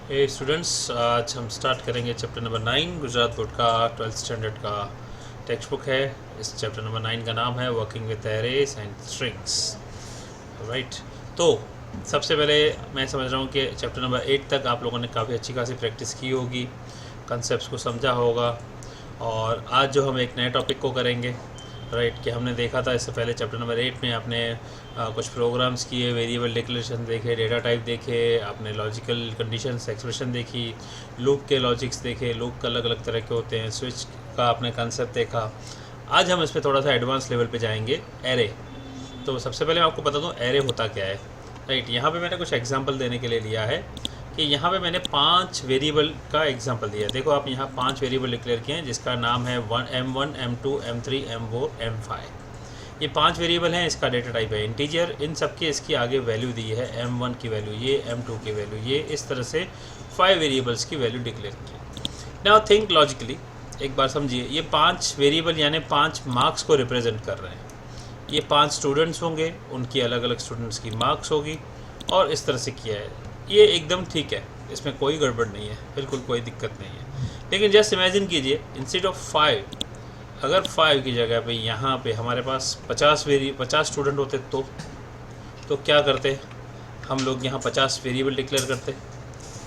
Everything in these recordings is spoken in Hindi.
हे स्टूडेंट्स, आज हम स्टार्ट करेंगे चैप्टर नंबर 9 गुजरात बोर्ड का 12th स्टैंडर्ड का टेक्स्ट बुक है। इस चैप्टर नंबर 9 का नाम है working with arrays and strings. Right, तो सबसे पहले मैं समझ रहा हूँ कि चैप्टर नंबर 8 तक आप लोगों ने काफ़ी अच्छी खासी प्रैक्टिस की होगी, कंसेप्ट को समझा होगा। और आज जो हम एक नए टॉपिक को करेंगे, राइट, कि हमने देखा था इससे पहले चैप्टर नंबर 8 में आपने कुछ प्रोग्राम्स किए, वेरिएबल डिक्लेरेशन देखे, डेटा टाइप देखे, आपने लॉजिकल कंडीशंस एक्सप्रेशन देखी, लूप के लॉजिक्स देखे, लूप का अलग अलग तरह के होते हैं, स्विच का आपने कंसेप्ट देखा। आज हम इसमें थोड़ा सा एडवांस लेवल पे जाएंगे, एरे। तो सबसे पहले मैं आपको बता दूं एरे होता क्या है। राइट, यहाँ पे मैंने कुछ एग्जांपल देने के लिए लिया है कि यहाँ पे मैंने 5 वेरिएबल का एग्जांपल दिया है। देखो आप यहाँ 5 वेरिएबल डिक्लेयर किए हैं जिसका नाम है M1, M2, M3, M4, M5। ये 5 वेरिएबल हैं, इसका डेटा टाइप है इंटीजर। इन सब की इसकी आगे वैल्यू दी है, M1 की वैल्यू ये, M2 की वैल्यू ये, इस तरह से 5 वेरिएबल्स की वैल्यू डिक्लेयर की। नाउ थिंक लॉजिकली, एक बार समझिए, ये 5 वेरिएबल यानी 5 मार्क्स को रिप्रेजेंट कर रहे हैं। ये 5 स्टूडेंट्स होंगे, उनकी अलग अलग स्टूडेंट्स की मार्क्स होगी और इस तरह से किया है। ये एकदम ठीक है, इसमें कोई गड़बड़ नहीं है, बिल्कुल कोई दिक्कत नहीं है। लेकिन जस्ट इमेजिन कीजिए, इंस्टेड ऑफ 5, अगर 5 की जगह पे यहाँ पे हमारे पास 50 स्टूडेंट होते तो क्या करते हम लोग? यहाँ 50 वेरिएबल डिक्लेयर करते,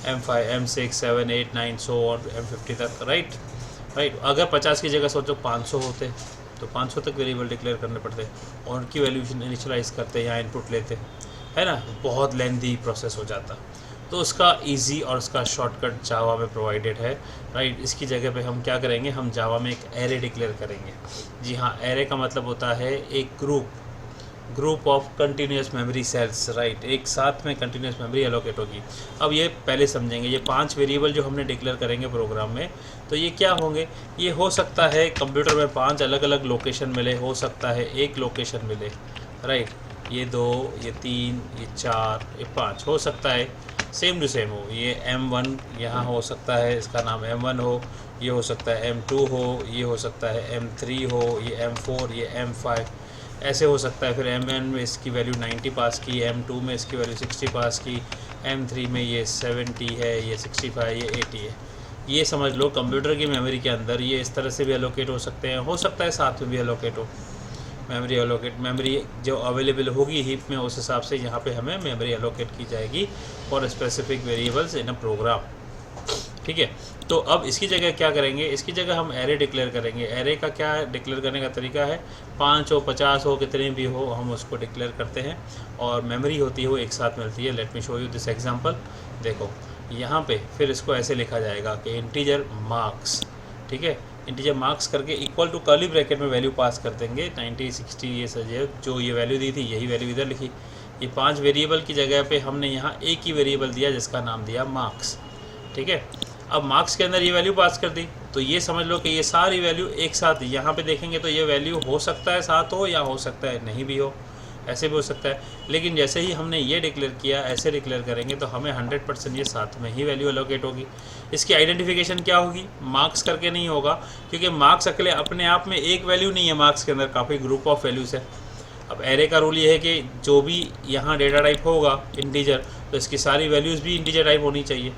M5, M6, 7, 8, 9 सो और M50 तक। राइट, अगर 50 की जगह सोचो 500 होते तो 500 तक वेरिएबल डिक्लेयर करने पड़ते और उनकी वैल्यू इनिशियलाइज करते, यहाँ इनपुट लेते, है ना। बहुत लेंथी प्रोसेस हो जाता। तो उसका इजी और उसका शॉर्टकट जावा में प्रोवाइडेड है। राइट, इसकी जगह पे हम क्या करेंगे, हम जावा में एक एरे डिक्लेयर करेंगे। जी हाँ, एरे का मतलब होता है एक group of continuous memory cells. Right, एक साथ में कंटिन्यूस मेमोरी एलोकेट होगी। अब ये पहले समझेंगे, ये 5 वेरिएबल जो हमने डिक्लेयर करेंगे प्रोग्राम में, तो ये क्या होंगे? ये हो सकता है कंप्यूटर में 5 अलग अलग लोकेशन मिले, हो सकता है एक लोकेशन मिले। राइट, ये 2, ये 3, ये 4, ये 5 हो सकता है सेम टू सेम हो। ये M1 यहाँ हो सकता है, इसका नाम M1 हो, ये हो सकता है M2 हो, ये हो सकता है M3 हो, ये M4, ये M5 ऐसे हो सकता है। फिर M1 में इसकी वैल्यू 90 पास की, M2 में इसकी वैल्यू 60 पास की, M3 में ये 70 है, ये 65, ये 80 है। ये समझ लो कंप्यूटर की मेमोरी के अंदर ये इस तरह से भी एलोकेट हो सकते हैं, हो सकता है साथ में भी एलोकेट हो। मेमोरी जो अवेलेबल होगी हीप में, उस हिसाब से यहाँ पे हमें मेमोरी एलोकेट की जाएगी for specific variables in a program. ठीक है, तो अब इसकी जगह क्या करेंगे? इसकी जगह हम एरे डिक्लेयर करेंगे। एरे का क्या डिक्लेयर करने का तरीका है? 5 हो, 50 हो, कितने भी हो, हम उसको डिक्लेयर करते हैं और मेमोरी होती है वो एक साथ मिलती है। Late me show you this example. देखो यहाँ पे फिर इसको ऐसे लिखा जाएगा कि इंटीजर मार्क्स, ठीक है, इंटीजर मार्क्स करके इक्वल टू कर्ली ब्रैकेट में वैल्यू पास कर देंगे 90, 60, ये सजे जो ये वैल्यू दी थी यही वैल्यू इधर लिखी। ये 5 वेरिएबल की जगह पे हमने यहाँ एक ही वेरिएबल दिया जिसका नाम दिया मार्क्स। ठीक है, अब मार्क्स के अंदर ये वैल्यू पास कर दी, तो ये समझ लो कि ये सारी वैल्यू एक साथ यहाँ पे देखेंगे तो ये वैल्यू हो सकता है साथ हो या हो सकता है नहीं भी हो, ऐसे भी हो सकता है। लेकिन जैसे ही हमने ये डिक्लेयर किया, ऐसे डिक्लेयर करेंगे तो हमें 100% ये साथ में ही वैल्यू एलोकेट होगी। इसकी आइडेंटिफिकेशन क्या होगी? मार्क्स करके नहीं होगा, क्योंकि मार्क्स अकेले अपने आप में एक वैल्यू नहीं है, मार्क्स के अंदर काफ़ी ग्रुप ऑफ वैल्यूज़ है। अब एरे का रूल ये है कि जो भी यहाँ डेटा टाइप होगा इंटीजर, तो इसकी सारी वैल्यूज़ भी इंटीजर टाइप होनी चाहिए।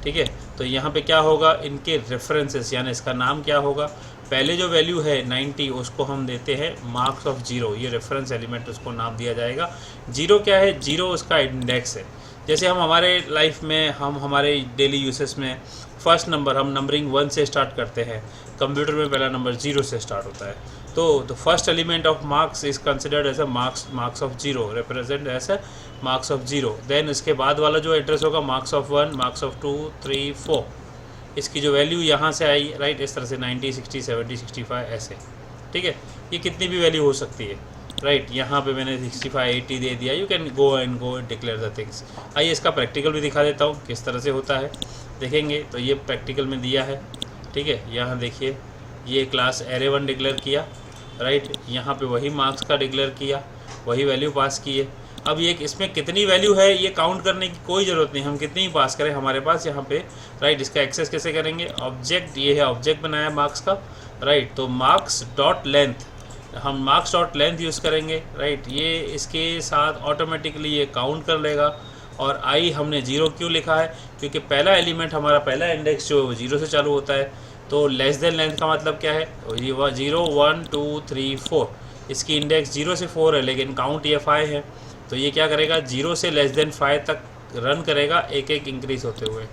ठीक है, तो यहाँ पे क्या होगा, इनके रेफरेंसेस, यानी इसका नाम क्या होगा? पहले जो वैल्यू है 90 उसको हम देते हैं मार्क्स ऑफ 0, ये रेफरेंस एलिमेंट उसको नाम दिया जाएगा। 0 क्या है? 0 उसका इंडेक्स है। जैसे हम हमारे लाइफ में, हम हमारे डेली यूसेस में फर्स्ट नंबर हम नंबरिंग 1 से स्टार्ट करते हैं, कंप्यूटर में पहला नंबर 0 से स्टार्ट होता है। तो first element of marks is considered as a marks of 0, represent as a marks of 0। Then इसके बाद वाला जो एड्रेस होगा मार्क्स ऑफ 1, मार्क्स ऑफ 2, 3, 4, इसकी जो वैल्यू यहाँ से आई, राइट, इस तरह से 90, 60, 70, 65 ऐसे। ठीक है, ये कितनी भी वैल्यू हो सकती है। राइट, यहाँ पे मैंने 65, 80 दे दिया। You can go declare the things. आइए इसका प्रैक्टिकल भी दिखा देता हूँ किस तरह से होता है, देखेंगे। तो ये प्रैक्टिकल में दिया है, ठीक है। यहाँ देखिए, ये क्लास एरे 1 डिक्लेयर किया, राइट, यहाँ पे वही मार्क्स का डिक्लेयर किया, वही वैल्यू पास की है। अब ये इसमें कितनी वैल्यू है ये काउंट करने की कोई ज़रूरत नहीं, हम कितनी ही पास करें हमारे पास यहाँ पे। राइट, इसका एक्सेस कैसे करेंगे? ऑब्जेक्ट, ये है ऑब्जेक्ट बनाया मार्क्स का। राइट, तो मार्क्स डॉट लेंथ, हम मार्क्स डॉट लेंथ यूज़ करेंगे। राइट, ये इसके साथ ऑटोमेटिकली ये काउंट कर लेगा और आई हमने 0 क्यों लिखा है, क्योंकि पहला एलिमेंट हमारा पहला इंडेक्स जो 0 से चालू होता है। तो लेस देन लेंथ का मतलब क्या है, 0 1 2 3 4, इसकी इंडेक्स 0 से 4 है लेकिन काउंट ये 5 है, तो ये क्या करेगा 0 से लेस देन 5 तक रन करेगा एक एक इंक्रीज होते हुए।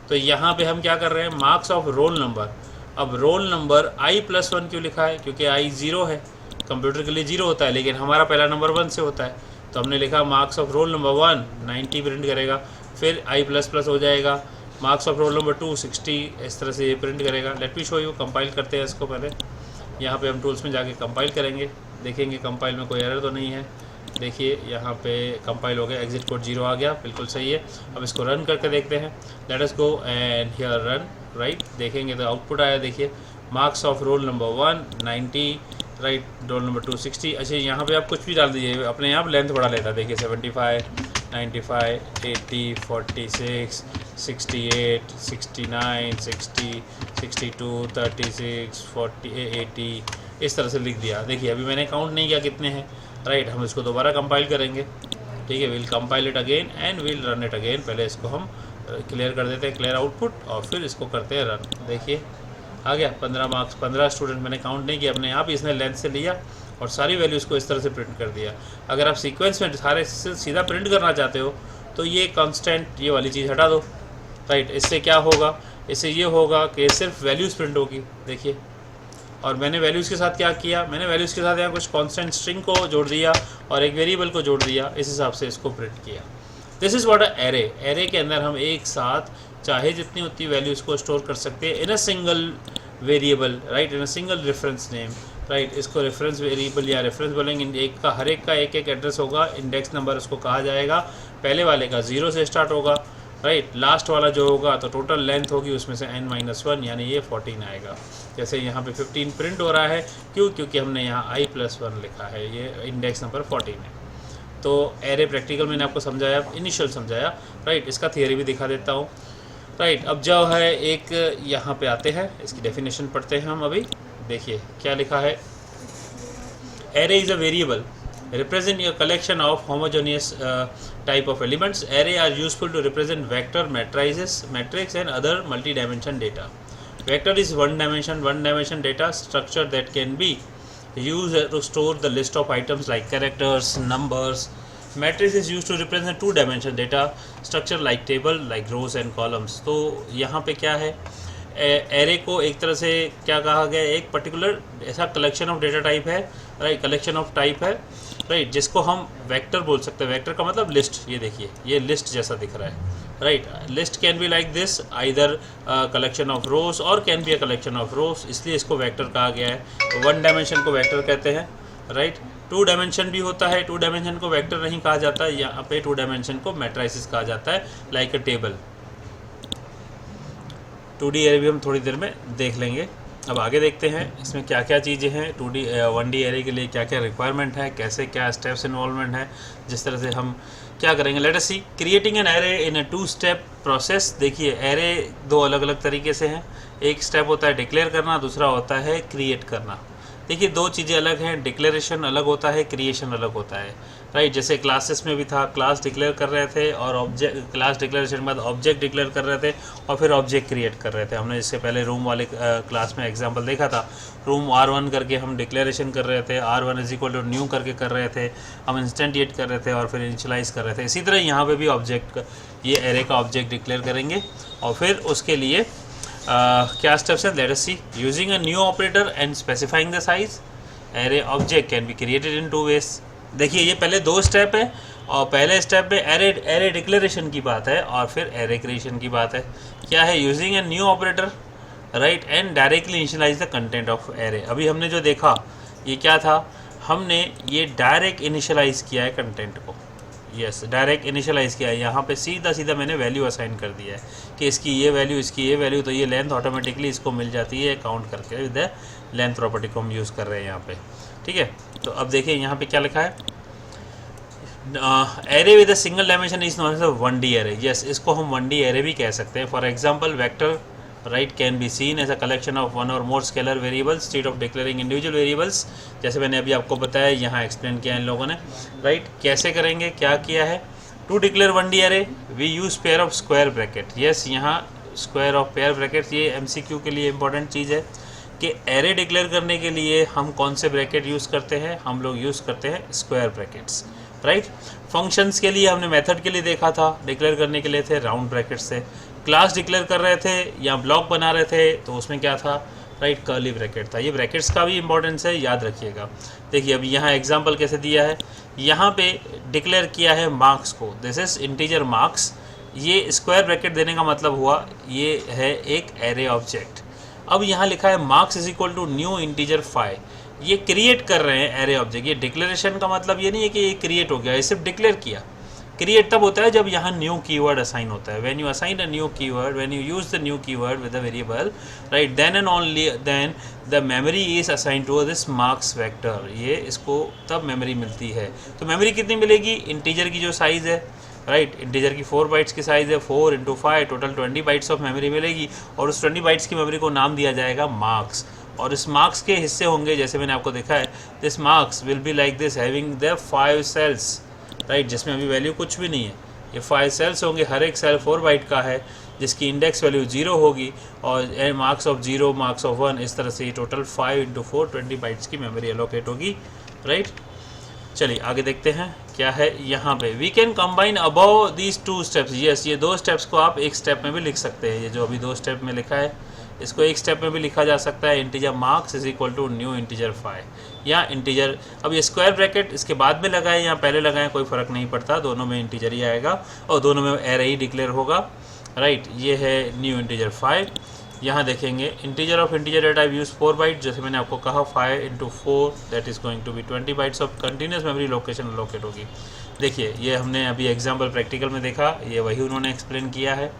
तो यहाँ पे हम क्या कर रहे हैं, मार्क्स ऑफ रोल नंबर। अब रोल नंबर i+1 क्यों लिखा है, क्योंकि i 0 है, कंप्यूटर के लिए 0 होता है लेकिन हमारा पहला नंबर 1 से होता है, तो हमने लिखा marks of roll number 1 90 print करेगा, फिर i++ हो जाएगा, मार्क्स ऑफ रोल नंबर 2 60, इस तरह से ये प्रिंट करेगा। Late me show you, compile करते हैं इसको पहले। यहाँ पे हम टूल्स में जाके कंपाइल करेंगे, देखेंगे कंपाइल में कोई एरर तो नहीं है। देखिए यहाँ पे कंपाइल हो गया, एग्जिट कोड 0 आ गया, बिल्कुल सही है। अब इसको रन करके देखते हैं, let us go and here run, right. देखेंगे तो आउटपुट आया, देखिए marks of roll number 1 90, right, roll number 2 60। अच्छा यहाँ पे आप कुछ भी डाल दीजिए, अपने आप लेंथ बढ़ा लेता है, देखिए 75 95 80 46 68 69 60 62 36 40 80, इस तरह से लिख दिया। देखिए अभी मैंने काउंट नहीं किया कितने हैं, राइट। हम इसको दोबारा कंपाइल करेंगे, ठीक है, will compile it again and will run it again. पहले इसको हम क्लियर कर देते हैं, क्लियर आउटपुट, और फिर इसको करते हैं रन। देखिए आ गया 15 मार्क्स, 15 स्टूडेंट, मैंने काउंट नहीं किया, अपने आप इसने लेंथ से लिया और सारी वैल्यूज़ को इस तरह से प्रिंट कर दिया। अगर आप सीक्वेंस में सारे सीधा प्रिंट करना चाहते हो तो ये कांस्टेंट ये वाली चीज़ हटा दो, राइट। इससे क्या होगा, इससे ये होगा कि सिर्फ वैल्यूज़ प्रिंट होगी, देखिए। और मैंने वैल्यूज़ के साथ क्या किया, मैंने वैल्यूज़ के साथ यहाँ कुछ कांस्टेंट स्ट्रिंग को जोड़ दिया और एक वेरिएबल को जोड़ दिया, इस हिसाब से इसको प्रिंट किया। This is what a array. Array के अंदर हम एक साथ चाहे जितनी उतनी वैल्यूज़ को स्टोर कर सकते हैं in a single variable, right, in a single reference name, right. इसको रेफरेंस वेरिएबल या रेफरेंस बोलेंगे, एक का हर एक का एक एक एड्रेस होगा, इंडेक्स नंबर उसको कहा जाएगा। पहले वाले का 0 से स्टार्ट होगा, राइट, लास्ट वाला जो होगा तो टोटल लेंथ होगी उसमें से n-1 यानी ये 14 आएगा। जैसे यहाँ पे 15 प्रिंट हो रहा है, क्यों, क्योंकि हमने यहाँ i+1 लिखा है, ये इंडेक्स नंबर 14 है। तो एरे प्रैक्टिकल मैंने आपको समझाया, इनिशियल समझाया, राइट। इसका थियरी भी दिखा देता हूँ, राइट। अब जो है एक यहाँ पे आते हैं, इसकी डेफिनेशन पढ़ते हैं हम अभी। देखिए क्या लिखा है, array is a variable represent a collection of homogeneous type of elements. Array are useful to represent vector, matrices, matrix and other multi-dimension data. Vector is one dimension data structure that can be used to store the list of items like characters, numbers. Matrix is used to represent two dimension data structure like table, like rows and columns. तो यहाँ पे क्या है, एरे को एक तरह से क्या कहा गया, एक पर्टिकुलर ऐसा कलेक्शन ऑफ डेटा टाइप है, राइट, कलेक्शन ऑफ टाइप है, राइट, जिसको हम वेक्टर बोल सकते हैं। वेक्टर का मतलब लिस्ट, ये देखिए ये लिस्ट जैसा दिख रहा है, right. List can be like this, either collection of rows और can be a collection of rows, इसलिए इसको वेक्टर कहा गया है। वन डायमेंशन को वेक्टर कहते हैं, राइट। टू डायमेंशन भी होता है, टू डायमेंशन को वेक्टर नहीं कहा जाता, यहाँ पे टू डायमेंशन को मैट्रिसेस कहा जाता है, लाइक अ टेबल। 2D एरे भी हम थोड़ी देर में देख लेंगे। अब आगे देखते हैं इसमें क्या क्या चीज़ें हैं, 1D एरे के लिए क्या क्या रिक्वायरमेंट है, कैसे क्या स्टेप्स इन्वॉल्वमेंट है, जिस तरह से हम क्या करेंगे। Let us see creating an array in a 2 step process. देखिए एरे 2 अलग अलग तरीके से हैं, एक स्टेप होता है डिक्लेयर करना, दूसरा होता है क्रिएट करना। देखिए 2 चीज़ें अलग हैं, डिक्लेरेशन अलग होता है, क्रिएशन अलग होता है, राइट। जैसे क्लासेस में भी था, क्लास डिक्लेयर कर रहे थे और ऑब्जेक्ट, क्लास डिक्लेरेशन के बाद ऑब्जेक्ट डिक्लेयर कर रहे थे और फिर ऑब्जेक्ट क्रिएट कर रहे थे। हमने इससे पहले रूम वाले क्लास में एग्जांपल देखा था, रूम R1 करके हम डिक्लेरेशन कर रहे थे, R1 = न्यू करके कर रहे थे, हम इंस्टेंटिएट कर रहे थे और फिर इनिशियलाइज कर रहे थे। इसी तरह यहाँ पर भी ऑब्जेक्ट, ये एरे का ऑब्जेक्ट डिक्लेयर करेंगे और फिर उसके लिए क्या स्टेप्स हैं, let us see. Using a new operator and specifying the size, array object can be created in 2 ways. देखिए ये पहले 2 स्टेप है और पहले स्टेप में एरे डिक्लेरेशन की बात है और फिर एरे क्रिएशन की बात है। क्या है, using a new operator, right, and directly initialise the content of array. अभी हमने जो देखा ये क्या था, हमने ये डायरेक्ट इनिशियलाइज किया है कंटेंट को, यस, डायरेक्ट इनिशियलाइज किया है। यहाँ पे सीधा सीधा मैंने वैल्यू असाइन कर दिया है कि इसकी ये वैल्यू, इसकी ये वैल्यू, तो ये लेंथ ऑटोमेटिकली इसको मिल जाती है काउंट करके, विद द लेंथ प्रॉपर्टी को हम यूज़ कर रहे हैं यहाँ पे, ठीक है। तो अब देखिए यहाँ पे क्या लिखा है, array with a single dimension is known as a 1D array. Yes, इसको हम 1D एरे भी कह सकते हैं। For example vector, right, can be seen as a collection of 1 और more scalar variables instead of declaring individual variables. जैसे मैंने अभी आपको बताया, यहाँ एक्सप्लेन किया इन लोगों ने, राइट। कैसे करेंगे, क्या किया है, to declare 1D array we use pair of square bracket. Yes, यहाँ स्क्वायर ऑफ पेयर ब्रैकेट, ये MCQ के लिए इंपॉर्टेंट चीज़ है कि एरे डिक्लेयर करने के लिए हम कौन से ब्रैकेट यूज़ करते हैं, हम लोग यूज़ करते हैं स्क्वायर ब्रैकेट्स, राइट। फंक्शंस के लिए हमने मेथड के लिए देखा था, डिक्लेयर करने के लिए थे राउंड ब्रैकेट्स थे। क्लास डिक्लेयर कर रहे थे या ब्लॉक बना रहे थे तो उसमें क्या था, राइट, कर्ली ब्रैकेट था। ये ब्रैकेट्स का भी इंपॉर्टेंस है, याद रखिएगा। देखिए अभी यहाँ एग्जांपल कैसे दिया है, यहाँ पे डिक्लेयर किया है मार्क्स को, दिस इज इंटीजर मार्क्स। ये स्क्वायर ब्रैकेट देने का मतलब हुआ ये है एक एरे ऑब्जेक्ट। अब यहाँ लिखा है marks is equal to new integer 5, ये क्रिएट कर रहे हैं एरे ऑब्जेक्ट। ये डिक्लेरेशन का मतलब ये नहीं है कि ये क्रिएट हो गया, ये सिर्फ डिक्लेयर किया। क्रिएट तब होता है जब यहाँ न्यू कीवर्ड असाइन होता है, when you assign a new keyword, when you use the new keyword with a variable, right, then and only then the memory is assign to this marks vector. ये इसको तब मेमोरी मिलती है। तो मेमोरी कितनी मिलेगी, इंटीजर की जो साइज़ है, राइट, इंटीजर की 4 बाइट्स की साइज़ है, 4 × 5 टोटल 20 बाइट्स ऑफ मेमोरी मिलेगी। और उस 20 बाइट्स की मेमोरी को नाम दिया जाएगा मार्क्स। और इस मार्क्स के हिस्से होंगे, जैसे मैंने आपको देखा है, this marks will be like this having the 5 cells, right, जिसमें अभी वैल्यू कुछ भी नहीं है। ये 5 सेल्स होंगे, हर एक सेल 4 बाइट का है, जिसकी इंडेक्स वैल्यू 0 होगी और मार्क्स ऑफ 0, मार्क्स ऑफ 1, इस तरह से ये टोटल 5 × 4 20 बाइट्स की मेमोरी एलोकेट होगी, राइट। चलिए आगे देखते हैं क्या है यहाँ पे। We can combine above these 2 steps. Yes, ये 2 स्टेप्स को आप एक स्टेप में भी लिख सकते हैं। ये जो अभी 2 स्टेप में लिखा है इसको एक स्टेप में भी लिखा जा सकता है। Integer marks is equal to new integer 5 या इंटीजर, अब ये स्क्वायर ब्रैकेट इसके बाद में लगाए या पहले लगाएं कोई फ़र्क नहीं पड़ता, दोनों में इंटीजर ही आएगा और दोनों में एरे ही डिक्लेयर होगा, राइट। ये है न्यू इंटीजर 5। यहाँ देखेंगे integer of integer data use 4 byte, जैसे मैंने आपको कहा 5 × 4 that is going to be 20 bytes of continuous memory location locate होगी। देखिए ये हमने अभी एग्जांपल प्रैक्टिकल में देखा, ये वही उन्होंने एक्सप्लेन किया है।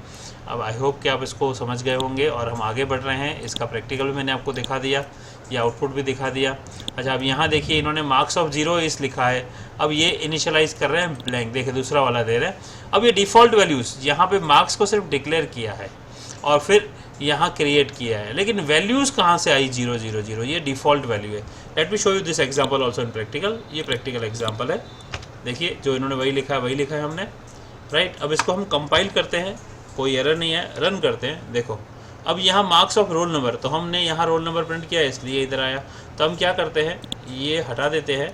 अब आई होप कि आप इसको समझ गए होंगे और हम आगे बढ़ रहे हैं। इसका प्रैक्टिकल भी मैंने आपको दिखा दिया, ये आउटपुट भी दिखा दिया। अच्छा, अब यहाँ देखिए इन्होंने मार्क्स ऑफ 0 इस लिखा है, अब ये इनिशियलाइज कर रहे हैं ब्लैंक, देखिए दूसरा वाला दे रहे हैं। अब ये डिफ़ॉल्ट वैल्यूज़, यहाँ पे मार्क्स को सिर्फ डिक्लेयर किया है और फिर यहाँ क्रिएट किया है, लेकिन वैल्यूज़ कहाँ से आई 0 0 0, ये डिफ़ॉल्ट वैल्यू है। Late me show you this example also in practical. ये प्रैक्टिकल एग्जांपल है, देखिए जो इन्होंने वही लिखा है हमने, राइट। अब इसको हम कंपाइल करते हैं, कोई एरर नहीं है, रन करते हैं। देखो अब यहाँ मार्क्स ऑफ रोल नंबर, तो हमने यहाँ रोल नंबर प्रिंट किया है इसलिए इधर आया। तो हम क्या करते हैं, ये हटा देते हैं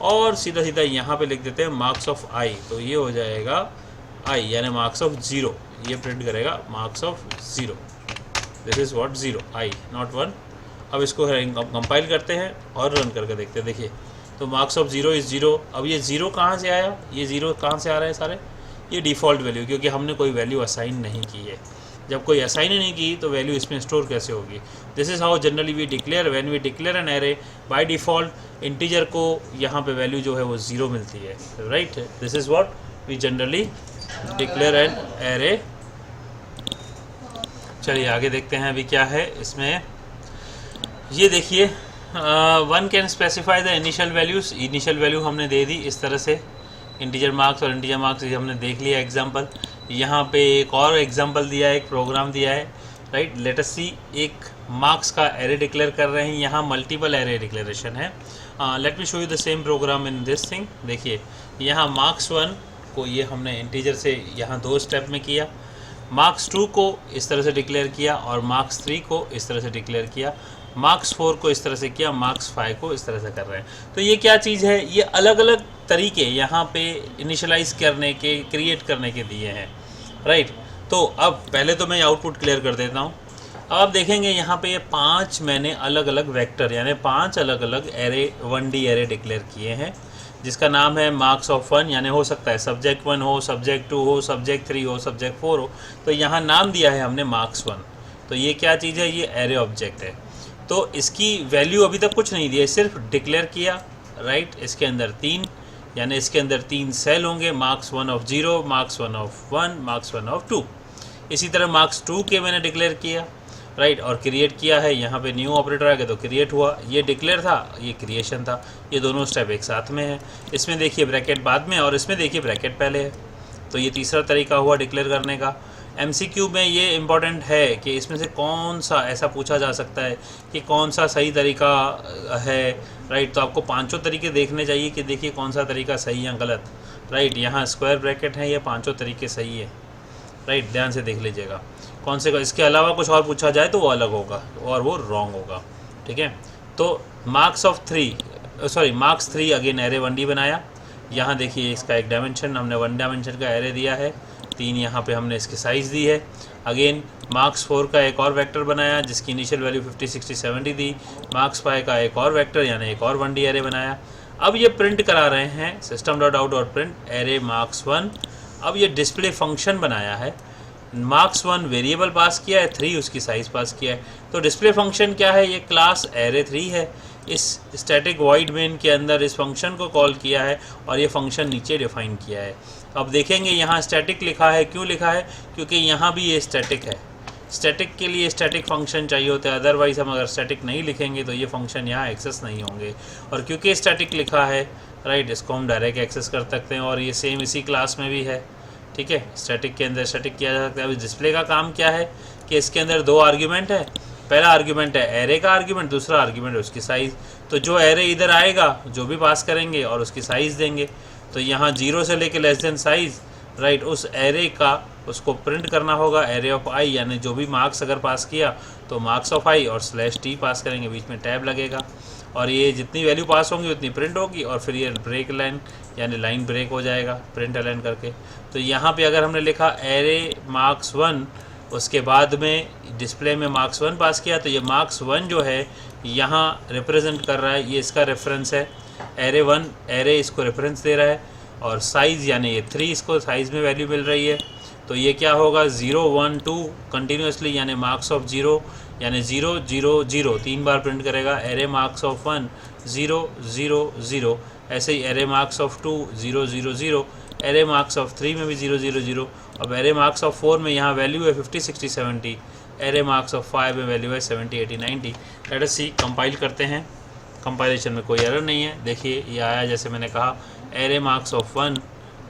और सीधा सीधा यहाँ पे लिख देते हैं मार्क्स ऑफ आई, तो ये हो जाएगा आई यानी मार्क्स ऑफ 0, ये प्रिंट करेगा marks of 0, this is what 0 I not 1। अब इसको कंपाइल करते हैं और रन करके देखते हैं। देखिए तो मार्क्स ऑफ 0 इज़ 0। अब ये 0 कहाँ से आया, ये 0 कहाँ से आ रहा है सारे, ये डिफ़ॉल्ट वैल्यू, क्योंकि हमने कोई वैल्यू असाइन नहीं की है। जब कोई असाइन ही नहीं की तो वैल्यू इसमें स्टोर कैसे होगी। This is how generally we declare, when we declare an array by default integer को यहाँ पे वैल्यू जो है वो 0 मिलती है, right. This is what we generally declare an array. चलिए आगे देखते हैं अभी क्या है इसमें। ये देखिए one can specify the initial values, initial value हमने दे दी इस तरह से, इंटीजर मार्क्स और इंटीजर मार्क्स ये हमने देख लिया एग्जांपल। यहाँ पे एक और एग्जांपल दिया है, एक प्रोग्राम दिया है, राइट। लेट अस सी, एक मार्क्स का एरे डिक्लेयर कर रहे हैं, यहाँ मल्टीपल एरे डिक्लेरेशन है। Late me show you the same programme in this thing. देखिए यहाँ मार्क्स 1 को ये हमने इंटीजर से यहाँ 2 स्टेप में किया, मार्क्स 2 को इस तरह से डिक्लेयर किया और मार्क्स 3 को इस तरह से डिक्लेयर किया, मार्क्स 4 को इस तरह से किया, मार्क्स 5 को इस तरह से कर रहे हैं। तो ये क्या चीज़ है, ये अलग अलग तरीके यहाँ पे इनिशियलाइज करने के, क्रिएट करने के दिए हैं, राइट। तो अब पहले तो मैं आउटपुट क्लियर कर देता हूँ। अब आप देखेंगे यहाँ पे ये 5 मैंने अलग अलग वेक्टर यानी 5 अलग अलग एरे 1D एरे डिक्लेयर किए हैं, जिसका नाम है मार्क्स ऑफ 1, यानी हो सकता है सब्जेक्ट 1 हो, सब्जेक्ट 2 हो, सब्जेक्ट 3 हो, सब्जेक्ट 4 हो। तो यहाँ नाम दिया है हमने मार्क्स 1। तो ये क्या चीज़ है, ये एरे ऑब्जेक्ट है। तो इसकी वैल्यू अभी तक कुछ नहीं दी है, सिर्फ डिक्लेयर किया, राइट। इसके अंदर 3 यानी इसके अंदर 3 सेल होंगे, marks 1 of 0, marks 1 of 1, marks 1 of 2। इसी तरह मार्क्स 2 के मैंने डिक्लेयर किया, राइट, और क्रिएट किया है। यहाँ पे न्यू ऑपरेटर आ गया तो क्रिएट हुआ, ये डिक्लेयर था, ये क्रिएशन था, ये दोनों स्टेप एक साथ में है। इसमें देखिए ब्रैकेट बाद में और इसमें देखिए ब्रैकेट पहले है। तो ये तीसरा तरीका हुआ डिक्लेयर करने का। MCQ में ये इम्पॉर्टेंट है कि इसमें से कौन सा, ऐसा पूछा जा सकता है कि कौन सा सही तरीका है, राइट। तो आपको 5 तरीके देखने चाहिए कि देखिए कौन सा तरीका सही या गलत। राइट। यहाँ स्क्वायर ब्रैकेट है, ये पांचों तरीके सही है, राइट। ध्यान से देख लीजिएगा कौन से का, इसके अलावा कुछ और पूछा जाए तो वो अलग होगा और वो रॉन्ग होगा, ठीक है। तो मार्क्स 3 अगेन एरे 1D बनाया। यहाँ देखिए इसका एक डायमेंशन हमने 1 डायमेंशन का एरे दिया है, 3 यहाँ पे हमने इसकी साइज़ दी है। अगेन मार्क्स 4 का एक और वेक्टर बनाया जिसकी इनिशियल वैल्यू 50, 60, 70 दी। मार्क्स 5 का एक और वेक्टर यानी एक और 1D एरे बनाया। अब ये प्रिंट करा रहे हैं system.out.print एरे मार्क्स 1। अब ये डिस्प्ले फंक्शन बनाया है, मार्क्स 1 वेरिएबल पास किया है, 3 उसकी साइज़ पास किया है। तो डिस्प्ले फंक्शन क्या है, ये क्लास एरे 3 है। इस स्टैटिक वॉइड मेन के अंदर इस फंक्शन को कॉल किया है और ये फंक्शन नीचे डिफाइन किया है। अब देखेंगे यहाँ स्टैटिक लिखा है, क्यों लिखा है, क्योंकि यहाँ भी ये स्टैटिक है। स्टैटिक के लिए स्टैटिक फंक्शन चाहिए होते हैं, अदरवाइज़ हम अगर स्टैटिक नहीं लिखेंगे तो ये फंक्शन यहाँ एक्सेस नहीं होंगे। और क्योंकि स्टैटिक लिखा है, राइट, इसको हम डायरेक्ट एक्सेस कर सकते हैं और ये सेम इसी क्लास में भी है, ठीक है। स्टैटिक के अंदर स्टैटिक किया जा सकता है। अभी डिस्प्ले का काम क्या है कि इसके अंदर 2 आर्ग्यूमेंट है। पहला आर्ग्यूमेंट है एरे का आर्ग्यूमेंट, दूसरा आर्ग्यूमेंट है उसकी साइज़। तो जो एरे इधर आएगा जो भी पास करेंगे और उसकी साइज़ देंगे। तो यहाँ 0 से लेके लेस देन साइज़, राइट, उस एरे का उसको प्रिंट करना होगा एरे ऑफ आई, यानी जो भी मार्क्स अगर पास किया तो मार्क्स ऑफ आई और /t पास करेंगे, बीच में टैब लगेगा और ये जितनी वैल्यू पास होंगी उतनी प्रिंट होगी और फिर ये ब्रेक लाइन यानी लाइन ब्रेक हो जाएगा प्रिंट अलाइन करके। तो यहाँ पे अगर हमने लिखा एरे मार्क्स 1, उसके बाद में डिस्प्ले में मार्क्स 1 पास किया, तो ये मार्क्स 1 जो है यहाँ रिप्रेजेंट कर रहा है, ये इसका रेफरेंस है। एरे 1 एरे इसको रेफरेंस दे रहा है और साइज़ यानी ये 3 इसको साइज़ में वैल्यू मिल रही है। तो ये क्या होगा 0, 1, 2 कंटिन्यूसली यानी मार्क्स ऑफ 0 यानी 0, 0, 0 3 बार प्रिंट करेगा। एरे मार्क्स ऑफ 1 0, 0, 0, ऐसे ही array marks of 2 0, 0, 0, array marks of 3 में भी 0, 0, 0। अब एरे मार्क्स ऑफ 4 में यहाँ वैल्यू है 50, 60, 70। एरे मार्क्स ऑफ 5 में वैल्यू है 70, 80, 90। लेट अस सी, कंपाइल करते हैं। कंपाइलेशन में कोई एरर नहीं है। देखिए ये आया जैसे मैंने कहा, एरे मार्क्स ऑफ 1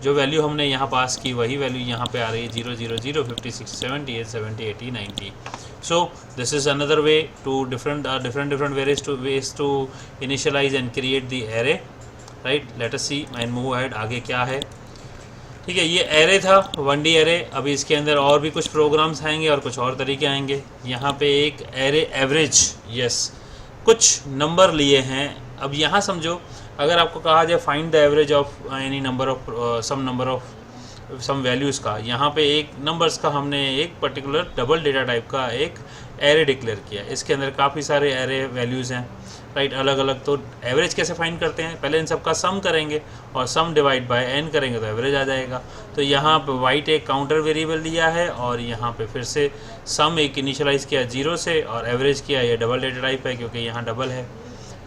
जो वैल्यू हमने यहाँ पास की वही वैल्यू यहाँ पे आ रही है 0, 0, 0, 50, 60, 70, 70, 80, 90। So this is another way to different ways to initialize and create the array, right? Let us see and move ahead। आगे क्या है, ठीक है। ये एरे था 1D एरे। अभी इसके अंदर और भी कुछ प्रोग्राम्स आएंगे और कुछ और तरीके आएंगे। यहाँ पे एक एरे एवरेज, यस, कुछ नंबर लिए हैं। अब यहाँ समझो, अगर आपको कहा जाए find the average of any number of some values का, यहाँ पे एक नंबर्स का हमने एक पर्टिकुलर डबल डेटा टाइप का एक एरे डिक्लेयर किया। इसके अंदर काफ़ी सारे एरे वैल्यूज़ हैं, राइट, अलग अलग। तो एवरेज कैसे फाइंड करते हैं, पहले इन सब का सम करेंगे और सम डिवाइड बाय n करेंगे तो एवरेज आ जाएगा। तो यहाँ पे वाइट एक काउंटर वेरिएबल दिया है और यहाँ पे फिर से सम एक इनिशियलाइज़ किया 0 से और एवरेज किया, ये डबल डेटा टाइप है क्योंकि यहाँ डबल है,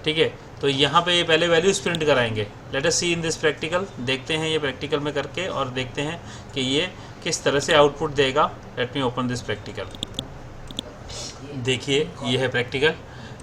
ठीक है। तो यहाँ पे ये पहले वैल्यूज़ प्रिंट कराएंगे। Let us see in this practical, देखते हैं ये प्रैक्टिकल में करके और देखते हैं कि ये किस तरह से आउटपुट देगा। Let me open this practical. देखिए ये है प्रैक्टिकल,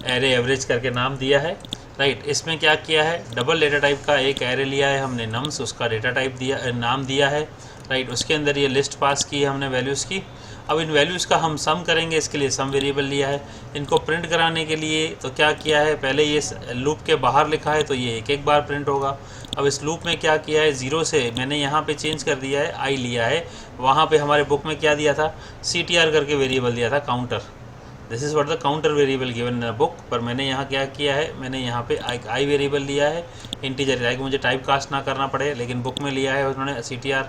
एरे एवरेज करके नाम दिया है, राइट। इसमें क्या किया है, डबल डेटा टाइप का एक एरे लिया है हमने, नम्स, उसका डेटा टाइप दिया, नाम दिया है, राइट। उसके अंदर ये लिस्ट पास की है हमने वैल्यूज़ की। अब इन वैल्यूज़ का हम सम करेंगे, इसके लिए सम वेरिएबल लिया है। इनको प्रिंट कराने के लिए तो क्या किया है, पहले ये लूप के बाहर लिखा है तो ये एक बार प्रिंट होगा। अब इस लूप में क्या किया है, 0 से मैंने यहाँ पे चेंज कर दिया है, आई लिया है। वहाँ पे हमारे बुक में क्या दिया था, CTR करके वेरिएबल दिया था, counter. This is what the counter variable given in the book. पर मैंने यहाँ क्या किया है, मैंने यहाँ पे आई वेरिएबल लिया है, इंटीजर, ताकि मुझे टाइप कास्ट ना करना पड़े, लेकिन बुक में लिया है उन्होंने CTR,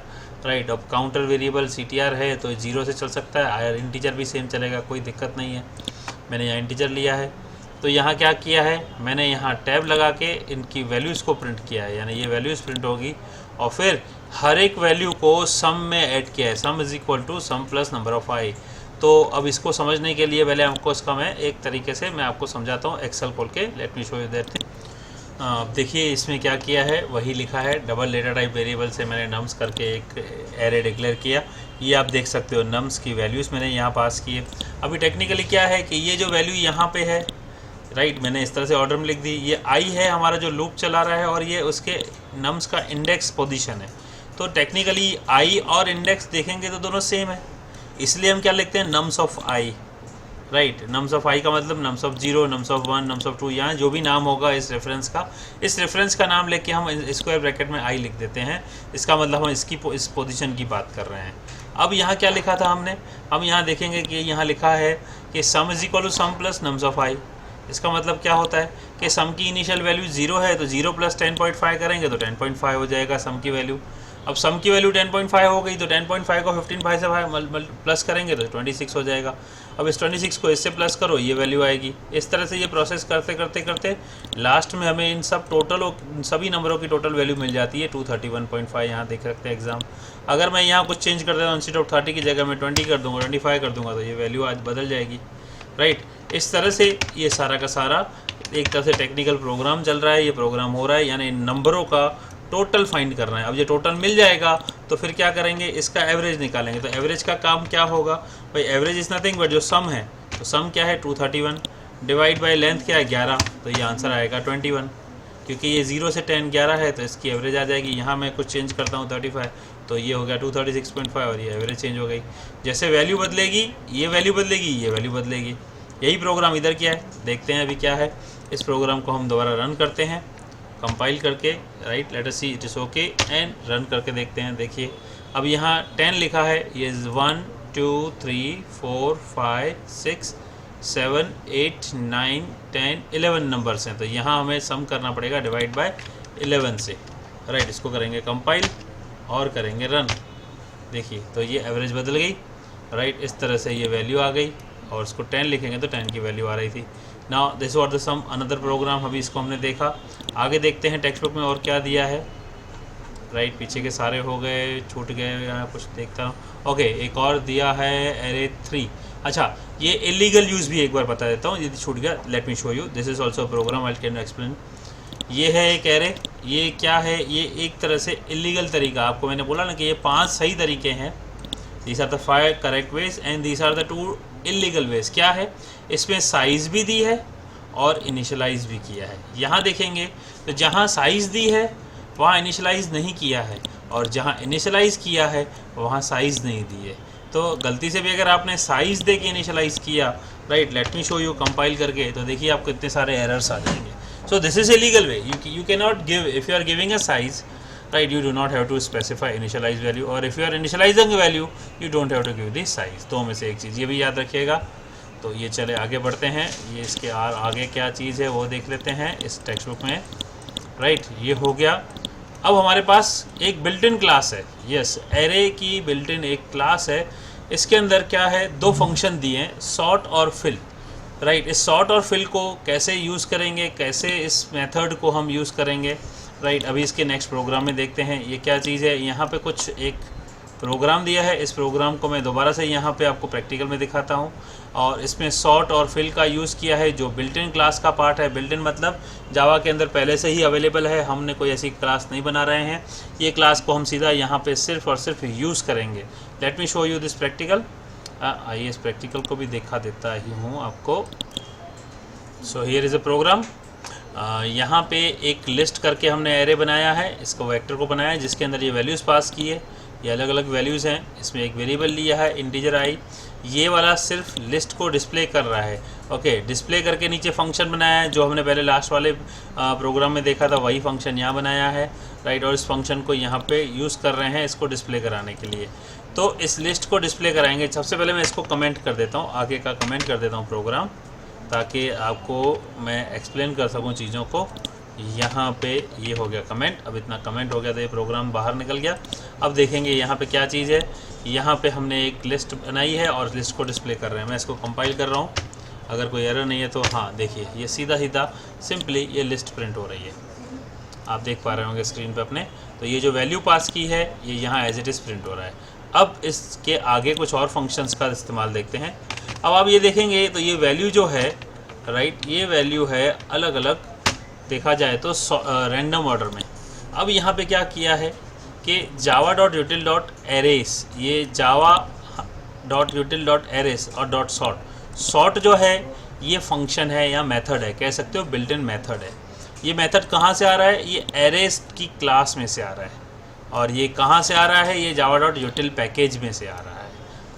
राइट। अब काउंटर वेरिएबल CTR है तो 0 से चल सकता है, और इंटीजर भी सेम चलेगा, कोई दिक्कत नहीं है। मैंने यहाँ इंटीजर लिया है। तो यहाँ क्या किया है, मैंने यहाँ टैब लगा के इनकी वैल्यूज़ को प्रिंट किया है, यानी ये वैल्यूज़ प्रिंट होगी और फिर हर एक वैल्यू को सम में ऐड किया है। Sum is equal to sum plus number of I. तो अब इसको समझने के लिए पहले आपको इसका मैं एक तरीके से मैं आपको समझाता हूँ, एक्सेल खोल के। Late me show you that thing. देखिए इसमें क्या किया है, वही लिखा है, डबल डेटा टाइप वेरिएबल से मैंने नम्स करके एक एरे डिक्लेयर किया। ये आप देख सकते हो, नम्स की वैल्यूज़ मैंने यहाँ पास किए। अभी टेक्निकली क्या है कि ये जो वैल्यू यहाँ पे है, राइट, मैंने इस तरह से ऑर्डर में लिख दी। ये आई है हमारा जो लूप चला रहा है और ये उसके नम्स का इंडेक्स पोजीशन है। तो टेक्निकली आई और इंडेक्स देखेंगे तो दोनों सेम है, इसलिए हम क्या लिखते हैं, nums of I, right. Nums of I का मतलब nums of 0, nums of 1, nums of 2, यहाँ जो भी नाम होगा इस रेफरेंस का नाम लेके हम स्क्वायर ब्रैकेट में आई लिख देते हैं। इसका मतलब हम इस पोजीशन की बात कर रहे हैं। अब यहाँ क्या लिखा था हमने, हम यहाँ देखेंगे कि यहाँ लिखा है कि sum is equal to sum plus nums of I. इसका मतलब क्या होता है कि सम की इनिशियल वैल्यू 0 है, तो 0 प्लस 10.5 करेंगे तो 10.5 हो जाएगा सम की वैल्यू। अब सम की वैल्यू 10.5 हो गई तो 10.5 को 15 से प्लस करेंगे तो 26 हो जाएगा। अब इस 26 को इससे प्लस करो, ये वैल्यू आएगी। इस तरह से ये प्रोसेस करते करते करते लास्ट में हमें इन सब सभी नंबरों की टोटल वैल्यू मिल जाती है 231.5। यहाँ देख सकते हैं एग्जाम। अगर मैं यहाँ कुछ चेंज कर देता हूँ, इंस्टेड ऑफ 30 की जगह मैं 20 कर दूँगा, 25 कर दूँगा, तो ये वैल्यू आज बदल जाएगी। राइट। इस तरह से ये सारा का सारा एक तरह से टेक्निकल प्रोग्राम चल रहा है, ये प्रोग्राम हो रहा है, यानी नंबरों का टोटल फाइंड करना है। अब ये टोटल मिल जाएगा तो फिर क्या करेंगे, इसका एवरेज निकालेंगे। तो एवरेज का काम क्या होगा भाई, एवरेज इज नथिंग बट जो सम है, तो सम क्या है 231 डिवाइड बाय लेंथ क्या है 11, तो ये आंसर आएगा 21। क्योंकि ये 0 से 10 11 है तो इसकी एवरेज आ जाएगी। यहाँ मैं कुछ चेंज करता हूँ 35, तो ये हो गया 236.5 और ये एवरेज चेंज हो गई। जैसे वैल्यू बदलेगी ये वैल्यू बदलेगी, ये वैल्यू बदलेगी। यही प्रोग्राम इधर क्या है देखते हैं अभी क्या है। इस प्रोग्राम को हम दोबारा रन करते हैं कंपाइल करके। Right, late us see it is okay and run करके देखते हैं। देखिए अब यहाँ 10 लिखा है, ये 1 2 3 4 5 6 7 8 9 10 11 नंबर्स हैं। तो यहाँ हमें सम करना पड़ेगा डिवाइड बाय 11 से। राइट, इसको करेंगे कंपाइल और करेंगे रन। देखिए तो ये एवरेज बदल गई। राइट, इस तरह से ये वैल्यू आ गई और इसको 10 लिखेंगे तो 10 की वैल्यू आ रही थी। Now this was the some another program. अभी इसको हमने देखा, आगे देखते हैं टेक्स्ट बुक में और क्या दिया है। राइट, पीछे के सारे हो गए, छूट गए, यहाँ कुछ देखता हूँ। ओके, एक और दिया है एरे 3। अच्छा, ये इलीगल यूज़ भी एक बार बता देता हूँ, यदि छूट गया। Let me show you, this is also program, I can explain. ये है एक एरे, ये क्या है, ये एक तरह से इलीगल तरीका। आपको मैंने बोला ना कि ये 5 सही तरीके हैं। These are the 5 correct ways and these are the 2 illegal ways. क्या है, इसमें साइज़ भी दी है और इनिशलाइज भी किया है। यहाँ देखेंगे तो जहाँ साइज़ दी है वहाँ इनिशलाइज नहीं किया है, और जहाँ इनिशलाइज किया है वहाँ साइज़ नहीं दी है। तो गलती से भी अगर आपने साइज़ दे के इनिशलाइज किया, right, let me show you compile करके, तो देखिए आपको इतने सारे एरर्स आ जाएंगे। So this is illegal way. You can not give, if you are giving a size, right, you do not have to specify initialize value, or if you are initializing a value you don't have to give the size। दो में से एक चीज़ ये भी याद रखिएगा। तो ये चले आगे बढ़ते हैं, ये इसके आगे क्या चीज़ है वो देख लेते हैं इस टेक्स्ट बुक में। राइट, ये हो गया। अब हमारे पास एक बिल्ट इन क्लास है। यस, एरे की बिल्ट इन एक क्लास है। इसके अंदर क्या है, 2 फंक्शन दिए हैं, सॉर्ट और फिल। राइट, इस सॉर्ट और फिल को कैसे यूज़ करेंगे, कैसे इस मेथड को हम यूज़ करेंगे, राइट, अभी इसके नेक्स्ट प्रोग्राम में देखते हैं। ये क्या चीज़ है, यहाँ पे कुछ एक प्रोग्राम दिया है। इस प्रोग्राम को मैं दोबारा से यहाँ पे आपको प्रैक्टिकल में दिखाता हूँ। और इसमें सॉर्ट और फिल का यूज़ किया है, जो बिल्ट इन क्लास का पार्ट है। बिल्ट इन मतलब जावा के अंदर पहले से ही अवेलेबल है, हमने कोई ऐसी क्लास नहीं बना रहे हैं। ये क्लास को हम सीधा यहाँ पे सिर्फ और सिर्फ यूज़ करेंगे। Late me show you this practical. आइए इस प्रैक्टिकल को भी दिखा देता ही हूँ आपको। So here is a program. यहाँ पे एक लिस्ट करके हमने एरे बनाया है, इसको वेक्टर को बनाया है, जिसके अंदर ये वैल्यूज़ पास की है। ये अलग अलग वैल्यूज़ हैं। इसमें एक वेरिएबल लिया है इंटीजर आई। ये वाला सिर्फ लिस्ट को डिस्प्ले कर रहा है। ओके, डिस्प्ले करके नीचे फंक्शन बनाया है, जो हमने पहले लास्ट वाले प्रोग्राम में देखा था, वही फंक्शन यहाँ बनाया है। राइट, और इस फंक्शन को यहाँ पे यूज़ कर रहे हैं इसको डिस्प्ले कराने के लिए। तो इस लिस्ट को डिस्प्ले कराएंगे। सबसे पहले मैं इसको कमेंट कर देता हूँ, आगे का कमेंट कर देता हूँ प्रोग्राम, ताकि आपको मैं एक्सप्लेन कर सकूं चीज़ों को। यहाँ पे ये हो गया कमेंट। अब इतना कमेंट हो गया तो ये प्रोग्राम बाहर निकल गया। अब देखेंगे यहाँ पे क्या चीज़ है। यहाँ पे हमने एक लिस्ट बनाई है और लिस्ट को डिस्प्ले कर रहे हैं। मैं इसको कंपाइल कर रहा हूँ, अगर कोई एरर नहीं है तो। हाँ देखिए, ये सीधा सीधा सिंपली ये लिस्ट प्रिंट हो रही है, आप देख पा रहे होंगे स्क्रीन पे अपने। तो ये जो वैल्यू पास की है ये यहाँ एज इट इज़ प्रिंट हो रहा है। अब इसके आगे कुछ और फंक्शंस का इस्तेमाल देखते हैं। अब आप ये देखेंगे तो ये वैल्यू जो है, राइट, ये वैल्यू है अलग अलग देखा जाए तो रैंडम ऑर्डर में। अब यहाँ पे क्या किया है कि java.util.arrays, ये java.util.arrays और .sort जो है ये फंक्शन है या मेथड है, कह सकते हो बिल्ट इन मेथड है। ये मेथड कहाँ से आ रहा है, ये arrays की क्लास में से आ रहा है। और ये कहाँ से आ रहा है, ये java.util पैकेज में से आ रहा है।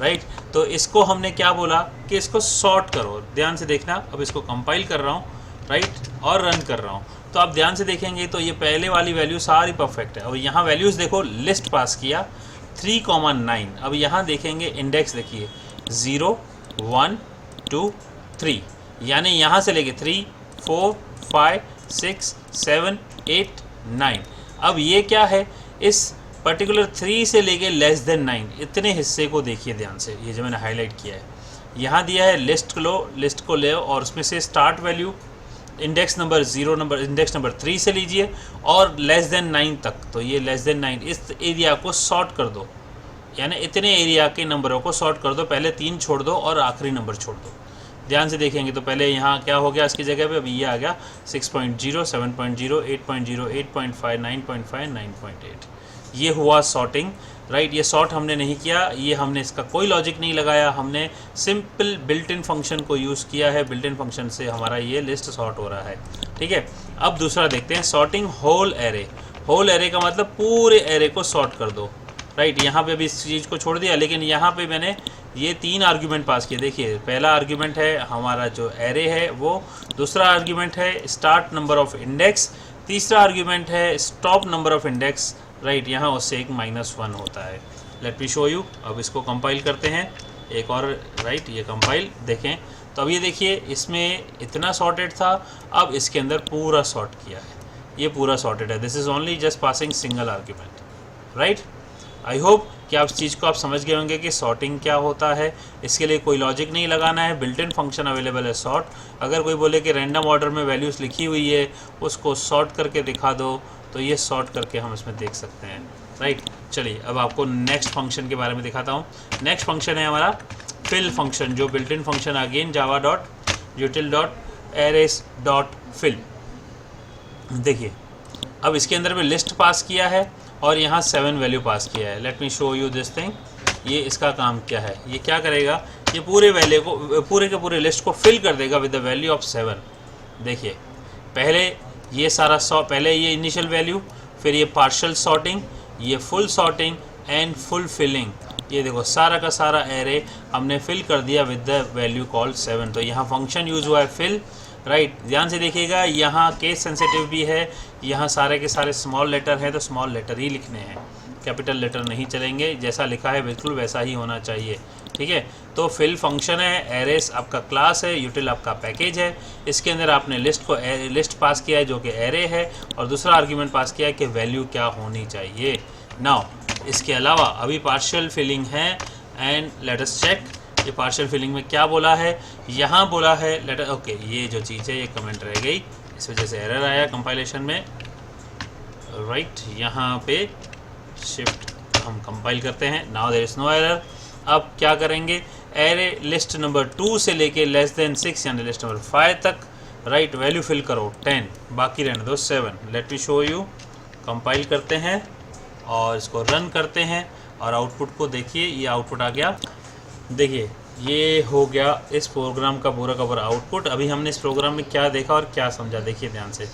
राइट। तो इसको हमने क्या बोला कि इसको सॉर्ट करो, ध्यान से देखना। अब इसको कंपाइल कर रहा हूँ, राइट, और रन कर रहा हूँ। तो आप ध्यान से देखेंगे तो ये पहले वाली वैल्यू सारी परफेक्ट है। और यहाँ वैल्यूज़ देखो, लिस्ट पास किया 3,9। अब यहाँ देखेंगे इंडेक्स, देखिए 0 1 2 3, यानी यहाँ से लेके 3 4 5 6 7 8 9। अब ये क्या है, इस पर्टिकुलर 3 से लेके लेस देन 9 इतने हिस्से को देखिए ध्यान से। ये जो मैंने हाईलाइट किया है, यहाँ दिया है लिस्ट को ले और उसमें से start value index number 0 number index number 3 से लीजिए और लेस देन 9 तक। तो ये लेस देन 9 इस एरिया को सॉर्ट कर दो, यानी इतने एरिया के नंबरों को सॉर्ट कर दो। पहले 3 छोड़ दो और आखिरी नंबर छोड़ दो। ध्यान से देखेंगे तो पहले यहाँ क्या हो गया इसकी जगह पे, अभी ये आ गया 6.0 7.0 8.0 8.5 9.5 9.8। ये हुआ सॉर्टिंग, राइट। ये सॉर्ट हमने नहीं किया, ये हमने इसका कोई लॉजिक नहीं लगाया, हमने सिंपल बिल्ट इन फंक्शन को यूज़ किया है। बिल्ट इन फंक्शन से हमारा ये लिस्ट सॉर्ट हो रहा है, ठीक है। अब दूसरा देखते हैं, sorting whole array. Whole array का मतलब पूरे एरे को सॉर्ट कर दो, राइट। यहाँ पे भी इस चीज़ को छोड़ दिया, लेकिन यहाँ पे मैंने ये 3 आर्ग्यूमेंट पास किए। देखिए पहला आर्ग्यूमेंट है हमारा जो एरे है वो, दूसरा आर्ग्यूमेंट है स्टार्ट नंबर ऑफ इंडेक्स, तीसरा आर्ग्यूमेंट है stop number of index, right. यहाँ उससे एक -1 होता है। Late me show you. अब इसको कंपाइल करते हैं एक और, राइट। ये कंपाइल देखें तो अब ये देखिए इसमें इतना सॉर्टेड था, अब इसके अंदर पूरा सॉर्ट किया है, ये पूरा सॉर्टेड है। This is only just passing single argument, right. I hope कि आप इस चीज़ को आप समझ गए होंगे कि सॉर्टिंग क्या होता है। इसके लिए कोई लॉजिक नहीं लगाना है, बिल्ट इन फंक्शन अवेलेबल है सॉर्ट। अगर कोई बोले कि रैंडम ऑर्डर में वैल्यूज़ लिखी हुई है उसको सॉर्ट करके दिखा दो, तो ये सॉर्ट करके हम इसमें देख सकते हैं, राइट। चलिए अब आपको नेक्स्ट फंक्शन के बारे में दिखाता हूँ। नेक्स्ट फंक्शन है हमारा फिल फंक्शन, जो built in function again java.util.arrays.fill। देखिए अब इसके अंदर में लिस्ट पास किया है और यहाँ 7 वैल्यू पास किया है। Late me show you this thing. ये इसका काम क्या है, ये क्या करेगा, ये पूरे वैल्यू को, पूरे के पूरे लिस्ट को फिल कर देगा विद द वैल्यू ऑफ 7। देखिए पहले ये सारा पहले ये इनिशियल वैल्यू, फिर ये पार्शियल सॉर्टिंग, ये full sorting and full filling. ये देखो सारा का सारा एरे हमने फिल कर दिया विद द वैल्यू कॉल्ड 7। तो यहाँ फंक्शन यूज़ हुआ है फिल, राइट। ध्यान से देखिएगा यहाँ केस सेंसिटिव भी है, यहाँ सारे के सारे स्मॉल लेटर हैं तो स्मॉल लेटर ही लिखने हैं, कैपिटल लेटर नहीं चलेंगे। जैसा लिखा है बिल्कुल वैसा ही होना चाहिए, ठीक है। तो फिल फंक्शन है, एरेस आपका क्लास है, यूटिल आपका पैकेज है। इसके अंदर आपने लिस्ट पास किया है जो कि एरे है, और दूसरा आर्ग्यूमेंट पास किया है कि वैल्यू क्या होनी चाहिए। नाउ इसके अलावा अभी पार्शियल फिलिंग है, एंड लेट अस चेक ये पार्शियल फिलिंग में क्या बोला है। यहाँ बोला है ओके, ये जो चीज़ है ये कमेंट रह गई, इस वजह से एरर आया कंपाइलेशन में, राइट। यहाँ पे शिफ्ट हम कंपाइल करते हैं, now there is no error. अब क्या करेंगे, एरे लिस्ट नंबर 2 से लेके लेस देन 6 यानी लिस्ट नंबर 5 तक, राइट। वैल्यू फिल करो 10, बाकी रहने दो 7। Late me show you. Compile करते हैं और इसको रन करते हैं और आउटपुट को देखिए, ये आउटपुट आ गया। देखिए ये हो गया इस प्रोग्राम का पूरा आउटपुट। अभी हमने इस प्रोग्राम में क्या देखा और क्या समझा, देखिए ध्यान से,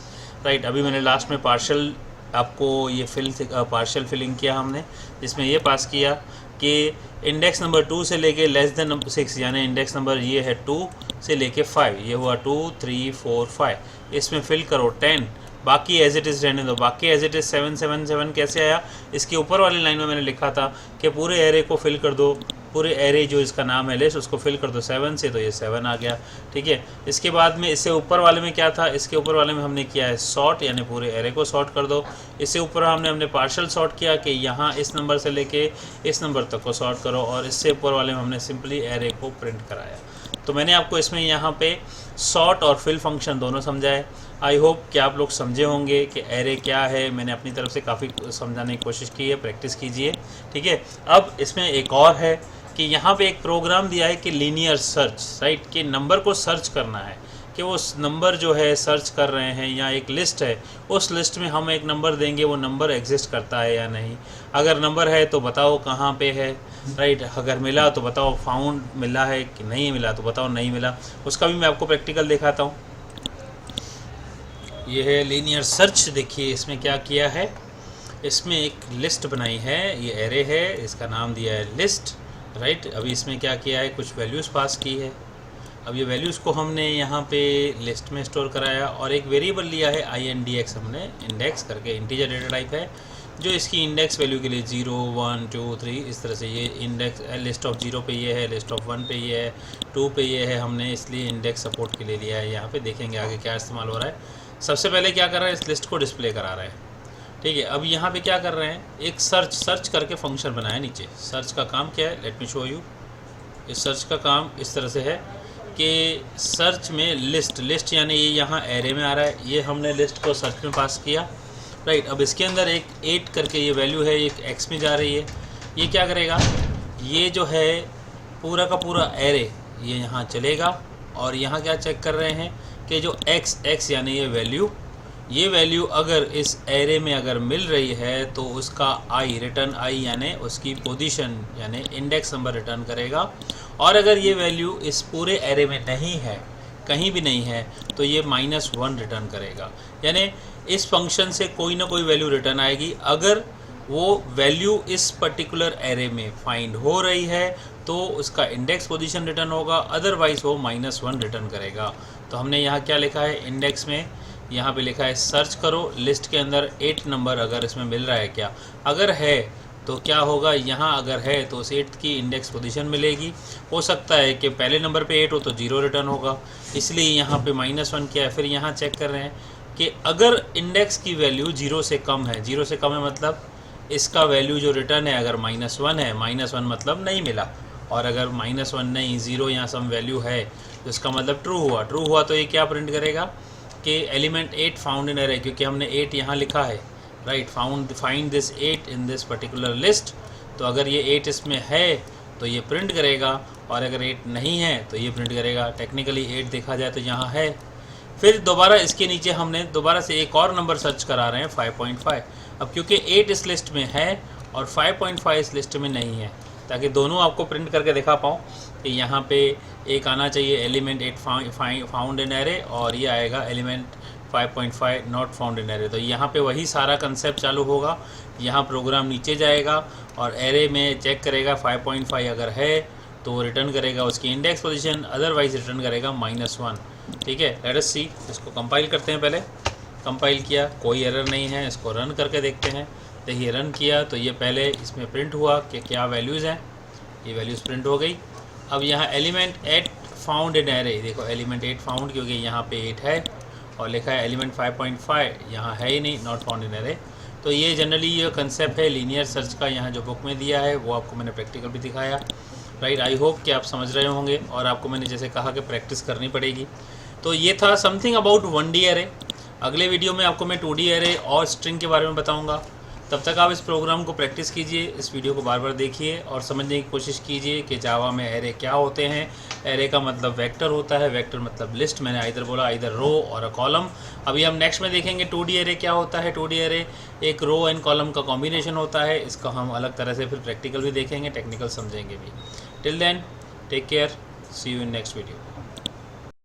राइट। अभी मैंने लास्ट में पार्शियल आपको ये पार्शियल फिलिंग किया हमने, जिसमें ये पास किया कि इंडेक्स नंबर 2 से लेके लेस देन 6 यानी इंडेक्स नंबर ये है 2 से लेके 5, ये हुआ 2 3 4 5। इसमें फिल करो 10, बाकी एज इट इज़ रहने दो। बाकी एज इट इज़ 7 7 7 कैसे आया, इसके ऊपर वाली लाइन में मैंने लिखा था कि पूरे एरे को फिल कर दो, पूरे एरे जो इसका नाम है लिस्ट उसको फिल कर दो 7 से, तो ये 7 आ गया, ठीक है। इसके बाद में इससे ऊपर वाले में क्या था, इसके ऊपर वाले में हमने किया है सॉर्ट, यानी पूरे एरे को सॉर्ट कर दो। इससे ऊपर हमने पार्शियल सॉर्ट किया कि यहाँ इस नंबर से लेके इस नंबर तक को सॉर्ट करो, और इससे ऊपर वाले में हमने सिंपली एरे को प्रिंट कराया। तो मैंने आपको इसमें यहाँ पे सॉर्ट और फिल फंक्शन दोनों समझाए। आई होप कि आप लोग समझे होंगे कि एरे क्या है। मैंने अपनी तरफ से काफ़ी समझाने की कोशिश की है, प्रैक्टिस कीजिए, ठीक है। अब इसमें एक और है कि यहाँ पे एक प्रोग्राम दिया है कि लीनियर सर्च, राइट, कि नंबर को सर्च करना है, कि वो नंबर जो है सर्च कर रहे हैं, या एक लिस्ट है, उस लिस्ट में हम एक नंबर देंगे, वो नंबर एग्जिस्ट करता है या नहीं। अगर नंबर है तो बताओ कहाँ पे है, राइट। अगर मिला तो बताओ फाउंड मिला है, कि नहीं मिला तो बताओ नहीं मिला। उसका भी मैं आपको प्रैक्टिकल दिखाता हूँ। ये है लीनियर सर्च। देखिए इसमें क्या किया है, इसमें एक लिस्ट बनाई है, ये एरे है, इसका नाम दिया है लिस्ट, राइट। अभी इसमें क्या किया है, कुछ वैल्यूज़ पास की है। अब ये वैल्यूज़ को हमने यहाँ पे लिस्ट में स्टोर कराया और एक वेरिएबल लिया है INDX, हमने इंडेक्स करके, इंटीजर डेटा टाइप है, जो इसकी इंडेक्स वैल्यू के लिए 0 1 2 3 इस तरह से, ये इंडेक्स लिस्ट ऑफ 0 पे ये है, लिस्ट ऑफ 1 पे ये है, 2 पे ये है, हमने इसलिए इंडेक्स सपोर्ट के लिए लिया है। यहाँ पे देखेंगे आगे क्या इस्तेमाल हो रहा है। सबसे पहले क्या कर रहा है, इस लिस्ट को डिस्प्ले करा रहा है, ठीक है। अब यहाँ पे क्या कर रहे हैं, एक सर्च करके फंक्शन बनाया नीचे। सर्च का काम क्या है, लेट मी शो यू। इस सर्च का काम इस तरह से है कि सर्च में लिस्ट यानी ये यहाँ एरे में आ रहा है, ये हमने लिस्ट को सर्च में पास किया, राइट। अब इसके अंदर एक 8 करके ये वैल्यू है, एक एक्स में जा रही है। ये क्या करेगा, ये जो है पूरा का पूरा एरे ये यहाँ चलेगा और यहाँ क्या चेक कर रहे हैं कि जो एक्स यानी ये वैल्यू अगर इस एरे में अगर मिल रही है तो उसका रिटर्न आई यानी उसकी पोजीशन यानी इंडेक्स नंबर रिटर्न करेगा। और अगर ये वैल्यू इस पूरे एरे में नहीं है, कहीं भी नहीं है, तो ये -1 रिटर्न करेगा। यानी इस फंक्शन से कोई ना कोई वैल्यू रिटर्न आएगी। अगर वो वैल्यू इस पर्टिकुलर एरे में फाइंड हो रही है तो उसका इंडेक्स पोजीशन रिटर्न होगा, अदरवाइज वो -1 रिटर्न करेगा। तो हमने यहाँ क्या लिखा है, इंडेक्स में यहाँ पे लिखा है सर्च करो लिस्ट के अंदर 8 नंबर अगर इसमें मिल रहा है क्या, अगर है तो क्या होगा, यहाँ अगर है तो उस 8 की इंडेक्स पोजीशन मिलेगी। हो सकता है कि पहले नंबर पे 8 हो तो 0 रिटर्न होगा, इसलिए यहाँ पे -1 किया है। फिर यहाँ चेक कर रहे हैं कि अगर इंडेक्स की वैल्यू 0 से कम है, 0 से कम है मतलब इसका वैल्यू जो रिटर्न है अगर -1 है, -1 मतलब नहीं मिला, और अगर -1 नहीं 0 यहाँ सम वैल्यू है तो इसका मतलब ट्रू हुआ तो ये क्या प्रिंट करेगा कि एलिमेंट 8 फाउंड इन एरे, क्योंकि हमने 8 यहाँ लिखा है, right. Find this 8 in this particular list. तो अगर ये 8 इसमें है तो ये प्रिंट करेगा, और अगर 8 नहीं है तो ये प्रिंट करेगा। टेक्निकली 8 देखा जाए तो यहाँ है। फिर दोबारा इसके नीचे हमने दोबारा से एक और नंबर सर्च करा रहे हैं 5.5। अब क्योंकि 8 इस लिस्ट में है और 5.5 इस लिस्ट में नहीं है, ताकि दोनों आपको प्रिंट करके दिखा पाऊँ कि यहाँ पे एक आना चाहिए एलिमेंट 8 फाउंड इन एरे, और ये आएगा element 5.5 not found in array. तो यहाँ पे वही सारा कंसेप्ट चालू होगा। यहाँ प्रोग्राम नीचे जाएगा और एरे में चेक करेगा 5.5 अगर है तो रिटर्न करेगा उसकी इंडेक्स पोजीशन, अदरवाइज रिटर्न करेगा -1, ठीक है। लेट अस सी, इसको कंपाइल करते हैं। पहले कंपाइल किया, कोई एरर नहीं है, इसको रन करके देखते हैं। देखिए रन किया तो ये पहले इसमें प्रिंट हुआ कि क्या वैल्यूज़ हैं, ये वैल्यूज़ प्रिंट हो गई। अब यहाँ एलिमेंट 8 फाउंड इन एरे, देखो एलिमेंट 8 फाउंड, क्योंकि यहाँ पे 8 है और लिखा है एलिमेंट 5.5 यहाँ है ही नहीं, नॉट फाउंड इन एरे। तो ये जनरली ये कंसेप्ट है लीनियर सर्च का, यहाँ जो बुक में दिया है वो आपको मैंने प्रैक्टिकल भी दिखाया, राइट। आई होप कि आप समझ रहे होंगे, और आपको मैंने जैसे कहा कि प्रैक्टिस करनी पड़ेगी। तो ये था समथिंग अबाउट 1D एरे। अगले वीडियो में आपको मैं 2D एरे और स्ट्रिंग के बारे में बताऊँगा। तब तक आप इस प्रोग्राम को प्रैक्टिस कीजिए, इस वीडियो को बार बार देखिए और समझने की कोशिश कीजिए कि जावा में एरे क्या होते हैं। एरे का मतलब वेक्टर होता है, वेक्टर मतलब लिस्ट, मैंने इधर बोला इधर रो और अ कॉलम। अभी हम नेक्स्ट में देखेंगे 2D एरे क्या होता है। 2D एरे एक रो एंड कॉलम का कॉम्बिनेशन होता है, इसका हम अलग तरह से फिर प्रैक्टिकल भी देखेंगे, टेक्निकल समझेंगे भी। Till then take care, see you in next video.